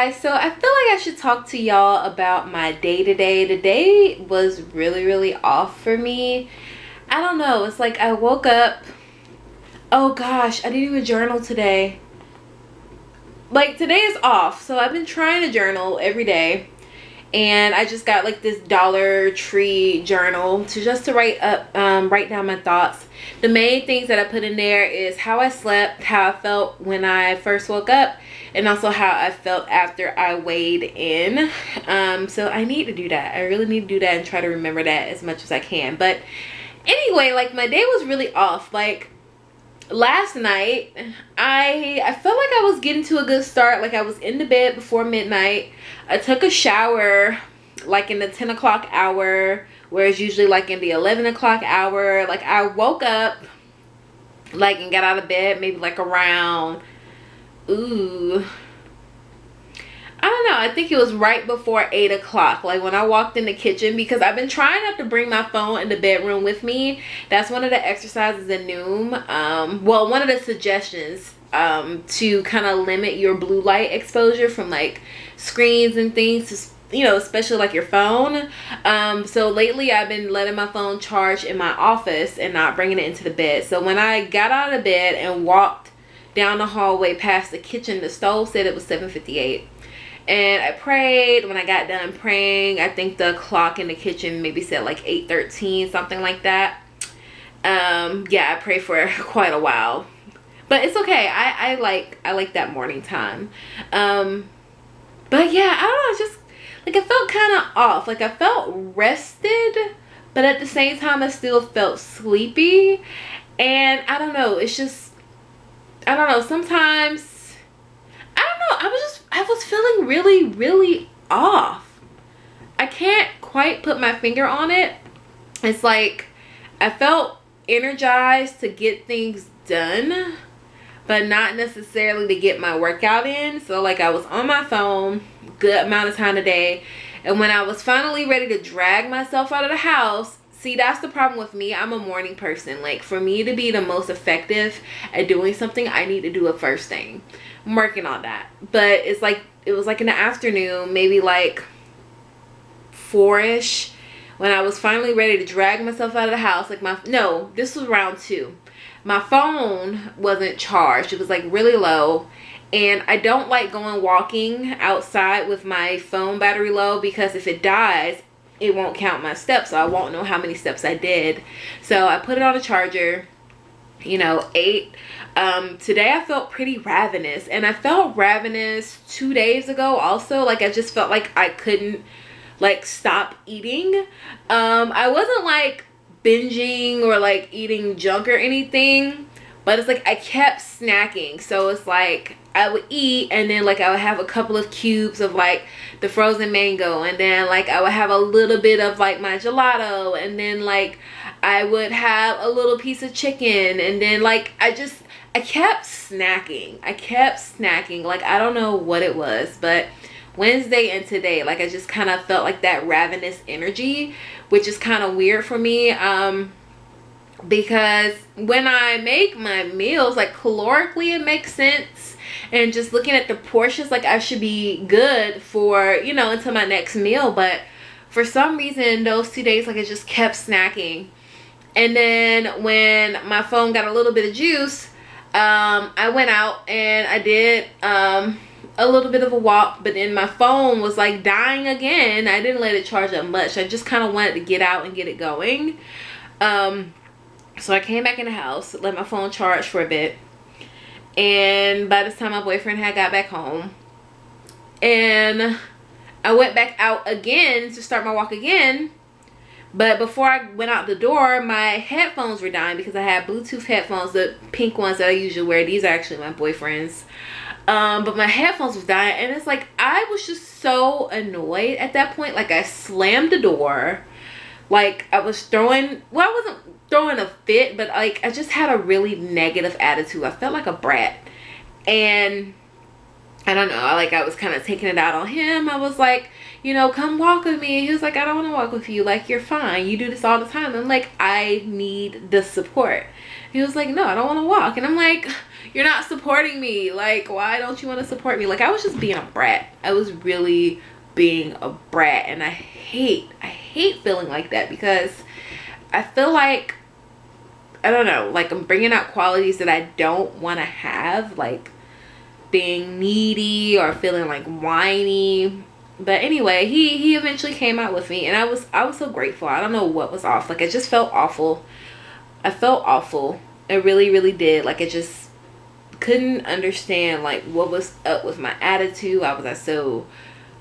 guys, so I feel like I should talk to y'all about my day today. The day was really off for me. I don't know, it's like I woke up, oh gosh, I didn't even journal today. Like today is off, so I've been trying to journal every day, and I just got like this Dollar Tree journal to write down my thoughts. The main things that I put in there is how I slept, how I felt when I first woke up, and also how I felt after I weighed in. So I need to do that. I really need to do that and try to remember that as much as I can. But anyway, like my day was really off. Like last night, I felt like I was getting to a good start. Like I was in the bed before midnight. I took a shower like in the 10 o'clock hour, whereas usually like in the 11 o'clock hour. Like I woke up like and got out of bed maybe like around, I don't know, I think it was right before 8 o'clock, like when I walked in the kitchen, because I've been trying not to bring my phone in the bedroom with me. That's one of the exercises in Noom. Well, one of the suggestions to kind of limit your blue light exposure from like screens and things, to, you know, especially like your phone. So lately I've been letting my phone charge in my office and not bringing it into the bed. So when I got out of bed and walked down the hallway past the kitchen, the stove said it was 7:58. And I prayed. When I got done praying, I think the clock in the kitchen maybe said like 8:13, something like that. Yeah, I prayed for quite a while, but it's okay. I like that morning time. But yeah, I don't know, just like I felt kind of off. Like I felt rested, but at the same time I still felt sleepy. And I don't know, it's just, I don't know, sometimes, I don't know, I was feeling really off. I can't quite put my finger on it. It's like I felt energized to get things done, but not necessarily to get my workout in. So like I was on my phone good amount of time a day, and when I was finally ready to drag myself out of the house, see, that's the problem with me. I'm a morning person. Like for me to be the most effective at doing something, I need to do it first thing. I'm working on that. But it's like, it was like in the afternoon, maybe like 4ish, when I was finally ready to drag myself out of the house. Like no, this was around 2. My phone wasn't charged. It was like really low. And I don't like going walking outside with my phone battery low, because if it dies, it won't count my steps, so I won't know how many steps I did. So I put it on a charger, you know, 8. Today I felt pretty ravenous, and I felt ravenous 2 days ago also. Like I just felt like I couldn't like stop eating. I wasn't like binging or like eating junk or anything, but it's like I kept snacking. So it's like I would eat, and then like I would have a couple of cubes of like the frozen mango, and then like I would have a little bit of like my gelato, and then like I would have a little piece of chicken, and then like I kept snacking. Like I don't know what it was, but Wednesday and today, like I just kind of felt like that ravenous energy, which is kind of weird for me. Because when I make my meals, like calorically it makes sense, and just looking at the portions, like I should be good for, you know, until my next meal. But for some reason those 2 days, like I just kept snacking. And then when my phone got a little bit of juice, I went out and I did a little bit of a walk, but then my phone was like dying again. I didn't let it charge up much. I just kind of wanted to get out and get it going. So I came back in the house, let my phone charge for a bit, and by this time my boyfriend had got back home, and I went back out again to start my walk again. But before I went out the door, my headphones were dying, because I had Bluetooth headphones, the pink ones that I usually wear. These are actually my boyfriend's. But my headphones was dying, and it's like I was just so annoyed at that point. Like I slammed the door, like I was throwing, well, I wasn't throwing a fit, but like I just had a really negative attitude. I felt like a brat, and I don't know, I was kind of taking it out on him. I was like, you know, come walk with me. And he was like, I don't want to walk with you. Like, you're fine. You do this all the time. I'm like, I need the support. He was like, no, I don't want to walk. And I'm like, you're not supporting me. Like, why don't you want to support me? Like, I was just being a brat. I was really being a brat. And I hate feeling like that, because I feel like, I don't know, like I'm bringing out qualities that I don't want to have, like being needy or feeling like whiny. But anyway, he eventually came out with me, and I was so grateful. I don't know what was off. Like, it just felt awful. I felt awful. It really did. Like, I just couldn't understand like what was up with my attitude. I was so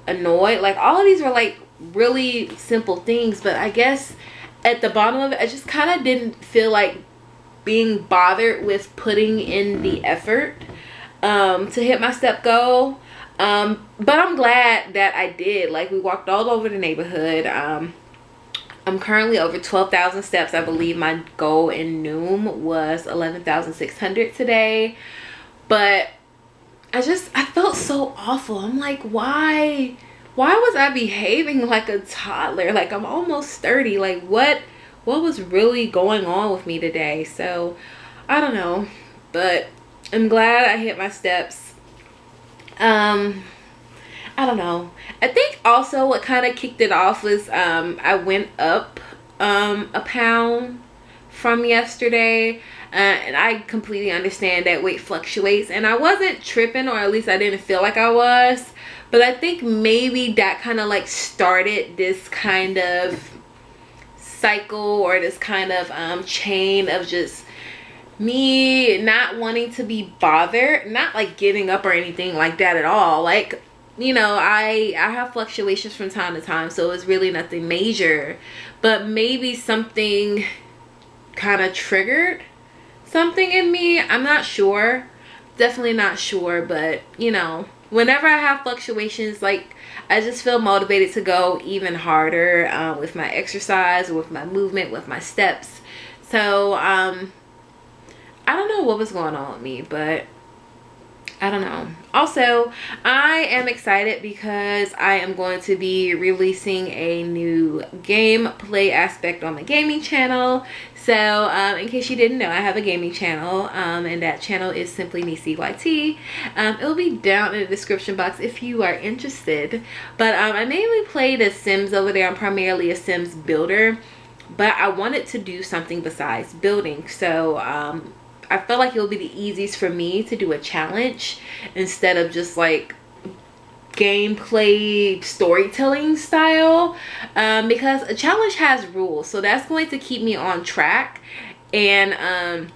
annoyed. Like, all of these were like really simple things, but I guess at the bottom of it, I just kind of didn't feel like being bothered with putting in the effort to hit my step goal. But I'm glad that I did. Like, we walked all over the neighborhood. I'm currently over 12,000 steps. I believe my goal in Noom was 11,600 today. But I felt so awful. I'm like, why was I behaving like a toddler? Like, I'm almost 30. Like, what was really going on with me today? So I don't know, but I'm glad I hit my steps. I don't know. I think also what kind of kicked it off was I went up a pound from yesterday, and I completely understand that weight fluctuates, and I wasn't tripping, or at least I didn't feel like I was. But I think maybe that kind of like started this kind of cycle, or this kind of chain of just me not wanting to be bothered. Not like giving up or anything like that at all. Like, you know, I have fluctuations from time to time, so it's really nothing major. But maybe something kind of triggered something in me. I'm not sure. Definitely not sure, but you know, whenever I have fluctuations, like, I just feel motivated to go even harder with my exercise, with my movement, with my steps. So I don't know what was going on with me, but I don't know. Also, I am excited because I am going to be releasing a new gameplay aspect on my gaming channel. So in case you didn't know, I have a gaming channel, and that channel is simply me CYT. It'll be down in the description box if you are interested. But I mainly play The Sims over there. I'm primarily a Sims builder, but I wanted to do something besides building. So I felt like it would be the easiest for me to do a challenge instead of just like gameplay storytelling style, because a challenge has rules, so that's going to keep me on track, and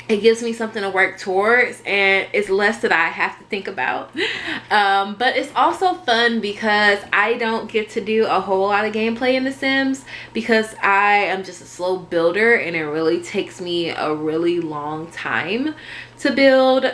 it gives me something to work towards, and it's less that I have to think about. But it's also fun because I don't get to do a whole lot of gameplay in The Sims, because I am just a slow builder, and it really takes me a really long time to build.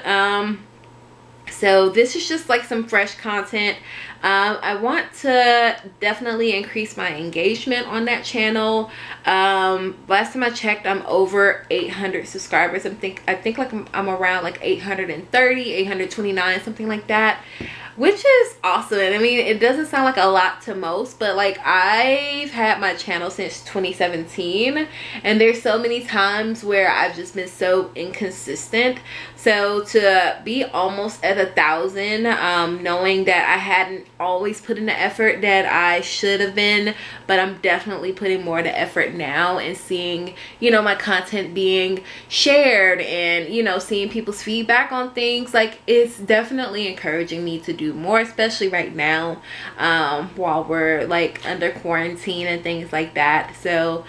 So this is just like some fresh content. I want to definitely increase my engagement on that channel. Last time I checked, I'm over 800 subscribers. I think like I'm around like 830, 829, something like that, which is awesome. And I mean, it doesn't sound like a lot to most, but like, I've had my channel since 2017, and there's so many times where I've just been so inconsistent. So to be almost at 1,000, knowing that I hadn't always put in the effort that I should have been, but I'm definitely putting more of the effort now, and seeing, you know, my content being shared, and, you know, seeing people's feedback on things, like, it's definitely encouraging me to do more, especially right now, while we're like under quarantine and things like that. So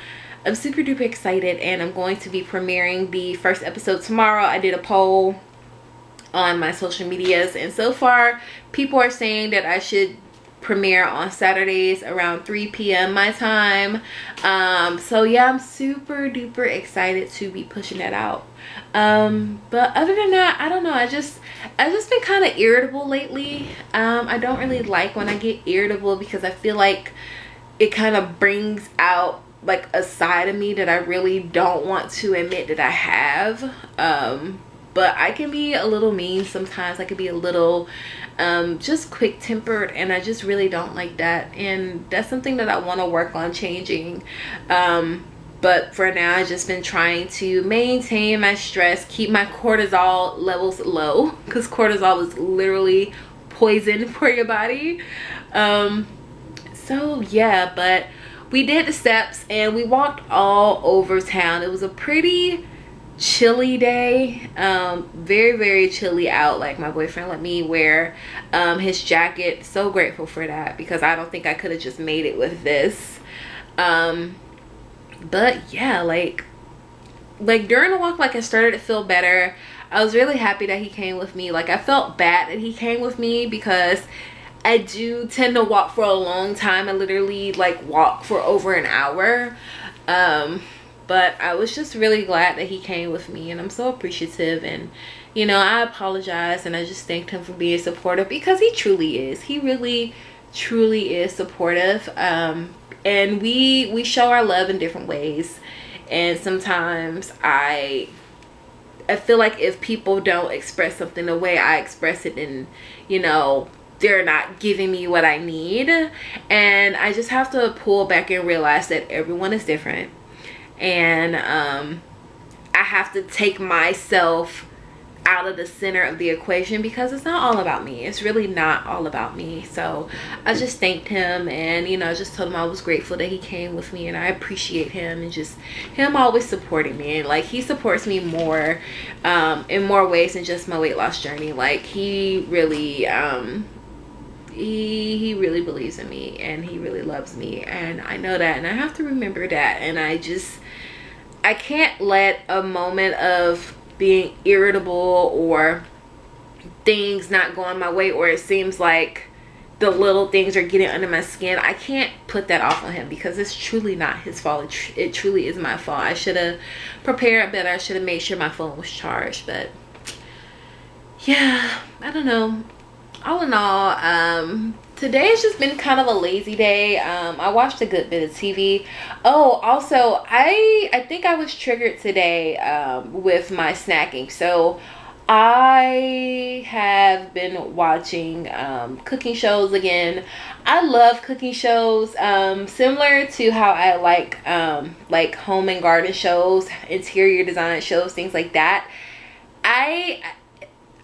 I'm super duper excited, and I'm going to be premiering the first episode tomorrow. I did a poll on my social medias, and so far people are saying that I should premiere on Saturdays around 3 p.m. my time. So yeah, I'm super duper excited to be pushing that out. But other than that, I don't know, I just been kind of irritable lately. I don't really like when I get irritable, because I feel like it kind of brings out like a side of me that I really don't want to admit that I have. but I can be a little mean sometimes. I can be a little just quick-tempered, and I just really don't like that, and that's something that I want to work on changing. But for now, I've just been trying to maintain my stress, keep my cortisol levels low, because cortisol is literally poison for your body. So yeah, but we did the steps and we walked all over town. It was a pretty chilly day, very, very chilly out. Like, my boyfriend let me wear his jacket. So grateful for that, because I don't think I could have just made it with this. But yeah, like during the walk, like, I started to feel better. I was really happy that he came with me. Like, I felt bad that he came with me because I do tend to walk for a long time. I literally like walk for over an hour. But I was just really glad that he came with me, and I'm so appreciative. And you know, I apologize and I just thanked him for being supportive, because he truly is. He really truly is supportive. And we show our love in different ways, and sometimes I feel like if people don't express something the way I express it, and you know, they're not giving me what I need, and I just have to pull back and realize that everyone is different. And I have to take myself out of the center of the equation, because it's not all about me. It's really not all about me. So I just thanked him, and you know, I just told him I was grateful that he came with me, and I appreciate him, and just him always supporting me. And like, he supports me more in more ways than just my weight loss journey. Like, he really he really believes in me, and he really loves me, and I know that, and I have to remember that. And I can't let a moment of being irritable or things not going my way, or it seems like the little things are getting under my skin, I can't put that off on him, because it's truly not his fault. It truly is my fault. I should have prepared better. I should have made sure my phone was charged. But yeah, I don't know. All in all, today has just been kind of a lazy day. I watched a good bit of TV. Oh, also, I think I was triggered today with my snacking. So I have been watching cooking shows again. I love cooking shows, similar to how I like home and garden shows, interior design shows, things like that.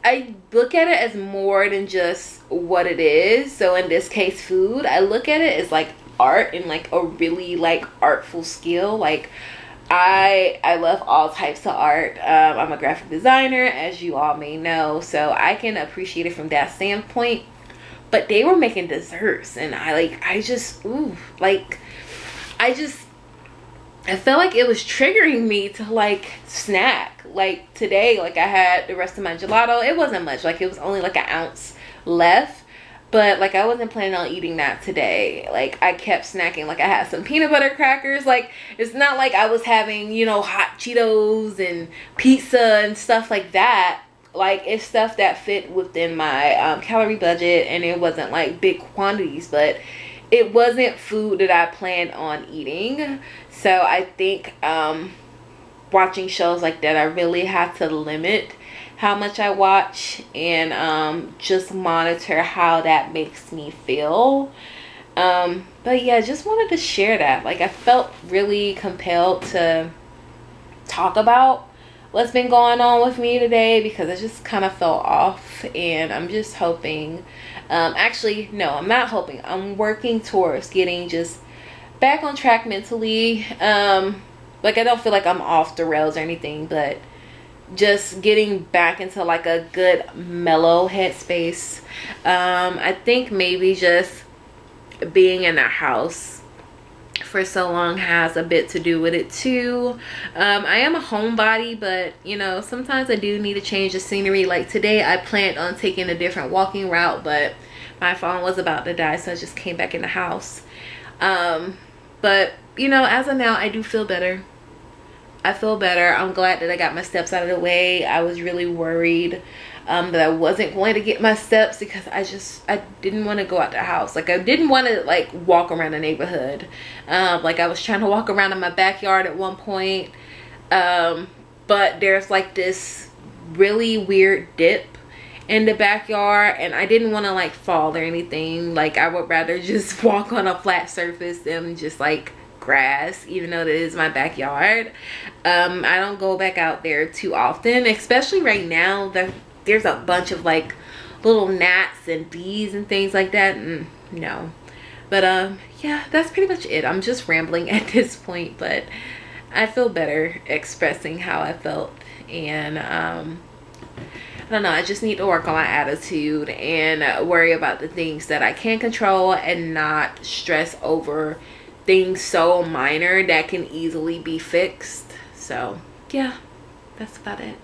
I look at it as more than just what it is. So in this case, food, I look at it as like art, and like a really like artful skill. Like, I love all types of art. I'm a graphic designer, as you all may know, so I can appreciate it from that standpoint. But they were making desserts, and I felt like it was triggering me to like snack. Like today, like I had the rest of my gelato. It wasn't much, like it was only like an ounce left, but like I wasn't planning on eating that today. Like, I kept snacking. Like, I had some peanut butter crackers. Like, it's not like I was having, you know, hot Cheetos and pizza and stuff like that. Like, it's stuff that fit within my calorie budget, and it wasn't like big quantities, but it wasn't food that I planned on eating. So I think watching shows like that, I really have to limit how much I watch, and just monitor how that makes me feel. But yeah, just wanted to share that. Like, I felt really compelled to talk about what's been going on with me today, because I just kind of felt off, and I'm just hoping, actually no, I'm not hoping, I'm working towards getting just back on track mentally. Like, I don't feel like I'm off the rails or anything, but just getting back into like a good mellow headspace. I think maybe just being in the house for so long has a bit to do with it too. I am a homebody, but you know, sometimes I do need to change the scenery. Like today, I planned on taking a different walking route, but my phone was about to die, so I just came back in the house. But you know, as of now, I do feel better. I feel better. I'm glad that I got my steps out of the way. I was really worried that I wasn't going to get my steps, because I didn't want to go out the house. Like, I didn't want to like walk around the neighborhood. Like, I was trying to walk around in my backyard at one point, but there's like this really weird dip in the backyard, and I didn't want to like fall or anything. Like I would rather just walk on a flat surface than just like grass, even though that is my backyard. I don't go back out there too often, especially right now that there's a bunch of like little gnats and bees and things like that. No, but yeah, that's pretty much it. I'm just rambling at this point, but I feel better expressing how I felt. And I don't know, I just need to work on my attitude and worry about the things that I can control and not stress over things so minor that can easily be fixed. So yeah, that's about it.